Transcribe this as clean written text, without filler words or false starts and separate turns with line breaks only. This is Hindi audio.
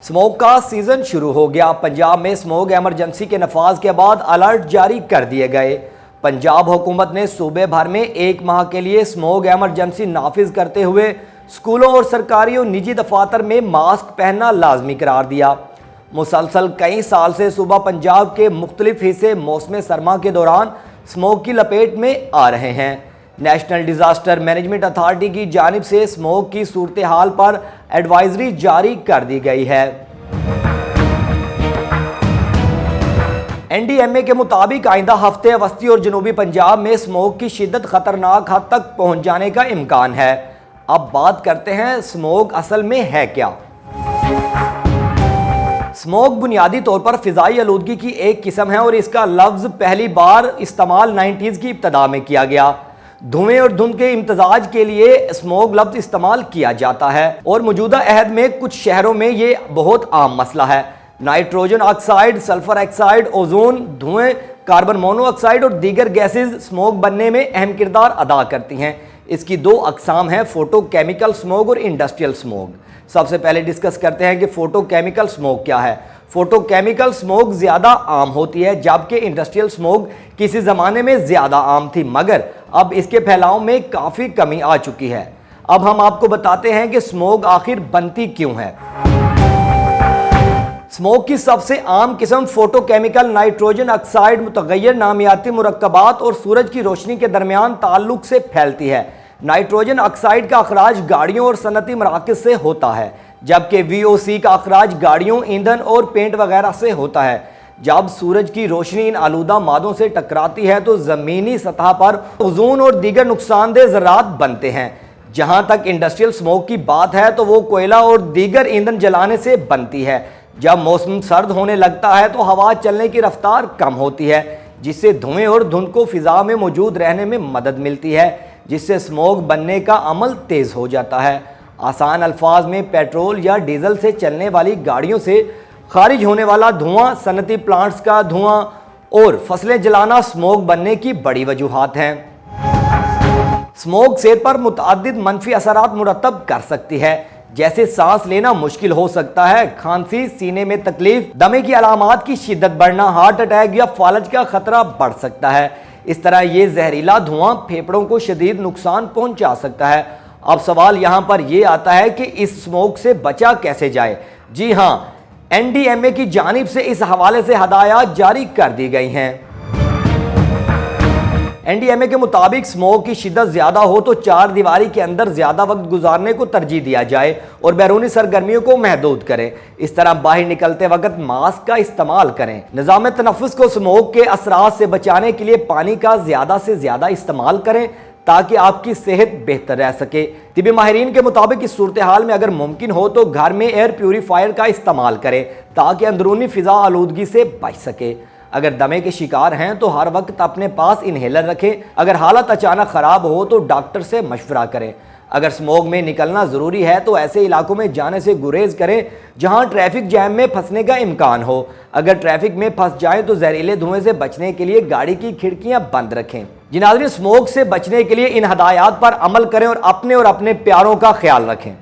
स्मोक का सीजन शुरू हो गया। पंजाब में स्मोक इमरजेंसी के नफाज के बाद अलर्ट जारी कर दिए गए। पंजाब हुकूमत ने सूबे भर में 1 माह के लिए स्मोक इमरजेंसी नाफिज करते हुए स्कूलों और सरकारी और निजी दफातर में मास्क पहनना लाजमी करार दिया। मुसलसल कई साल से सूबा पंजाब के मुख्तलिफ हिस्से मौसम सरमा के दौरान स्मोक की लपेट में आ रहे हैं। नेशनल डिजास्टर मैनेजमेंट अथॉरिटी की जानिब से स्मोक की सूरत हाल पर एडवाइजरी जारी कर दी गई है। NDMA के मुताबिक आइंदा हफ्ते वस्ती और जनूबी पंजाब में स्मोक की शिद्दत खतरनाक हद तक पहुंच जाने का इम्कान है। अब बात करते हैं स्मोक असल में है क्या। स्मोक बुनियादी तौर पर फिजाई आलूदगी की एक किस्म है और इसका लफ्ज पहली बार इस्तेमाल 90s की इब्तदा में किया गया। धुएं और धुंध के इम्तजाज के लिए स्मोक लफ्ज इस्तेमाल किया जाता है और मौजूदा अहद में कुछ शहरों में ये बहुत आम मसला है। Nitrogen oxide, sulphur oxide, ozone, धुएं, कार्बन मोनोऑक्साइड और दीगर गैसेज स्मोक बनने में अहम किरदार अदा करती हैं। इसकी 2 अकसाम हैं, फोटोकेमिकल स्मोक और इंडस्ट्रियल स्मोक। सबसे पहले डिस्कस करते हैं कि फोटोकेमिकल स्मोक क्या है। फोटोकेमिकल स्मोक ज़्यादा आम होती है जबकि इंडस्ट्रियल स्मोक किसी ज़माने में ज़्यादा आम थी, मगर अब इसके फैलाव में काफ़ी कमी आ चुकी है। अब हम आपको बताते हैं कि स्मोक आखिर बनती क्यों है। स्मोक की सबसे आम किस्म फोटोकेमिकल नाइट्रोजन ऑक्साइड मुतगय्यर नामियाती मुरक्कबात और सूरज की रोशनी के दरमियान ताल्लुक से फैलती है। नाइट्रोजन ऑक्साइड का अखराज गाड़ियों और सनती मराकज से होता है, जबकि VOC का अखराज गाड़ियों, ईंधन और पेंट वगैरह से होता है। जब सूरज की रोशनी इन आलूदा मादों से टकराती है तो ज़मीनी सतह पर ओजोन और दीगर नुकसानदेह ज़रात बनते हैं। जहां तक इंडस्ट्रियल स्मोक की बात है तो वो कोयला और दीगर ईंधन जलाने से बनती है। जब मौसम सर्द होने लगता है तो हवा चलने की रफ्तार कम होती है, जिससे धुएं और धुंध को फिजा में मौजूद रहने में मदद मिलती है, जिससे स्मोक बनने का अमल तेज़ हो जाता है। आसान अल्फाज में पेट्रोल या डीजल से चलने वाली गाड़ियों से खारिज होने वाला धुआं, सनती प्लांट्स का धुआं और फसलें जलाना स्मोक बनने की बड़ी वजूहात हैं। स्मोक सेहत पर मुतअद्दिद मनफी असरात मुरतब कर सकती है, जैसे सांस लेना मुश्किल हो सकता है, खांसी, सीने में तकलीफ, दमे की अलामात की शिद्दत बढ़ना, हार्ट अटैक या फालज का खतरा बढ़ सकता है। इस तरह ये जहरीला धुआं फेफड़ों को शदीद नुकसान पहुंचा सकता है। अब सवाल यहाँ पर यह आता है कि इस स्मोक से बचा कैसे जाए। जी हाँ, NDMA की जानिब से इस हवाले से हदायत जारी कर दी गई हैं। NDMA के मुताबिक स्मोक की शिद्दत ज़्यादा हो तो 4 दीवारी के अंदर ज़्यादा वक्त गुजारने को तरजीह दिया जाए और बैरूनी सरगर्मियों को महदूद करें। इस तरह बाहर निकलते वक्त मास्क का इस्तेमाल करें। निज़ाम तनफ़्फ़ुस को स्मोक के असरात से बचाने के लिए पानी का ज़्यादा से ज़्यादा इस्तेमाल करें ताकि आपकी सेहत बेहतर रह सके। तिबी माहिरीन के मुताबिक इस सूरत हाल में अगर मुमकिन हो तो घर में एयर प्यूरीफायर का इस्तेमाल करें ताकि अंदरूनी फिजा आलूदगी से बच सके। अगर दमे के शिकार हैं तो हर वक्त अपने पास इन्हेलर रखें। अगर हालत अचानक ख़राब हो तो डॉक्टर से मशवरा करें। अगर स्मोक में निकलना ज़रूरी है तो ऐसे इलाकों में जाने से गुरेज करें जहां ट्रैफिक जैम में फंसने का इम्कान हो। अगर ट्रैफिक में फंस जाएं तो जहरीले धुएं से बचने के लिए गाड़ी की खिड़कियां बंद रखें। जी नाज़रीन, स्मोक से बचने के लिए इन हदायत पर अमल करें और अपने प्यारों का ख्याल रखें।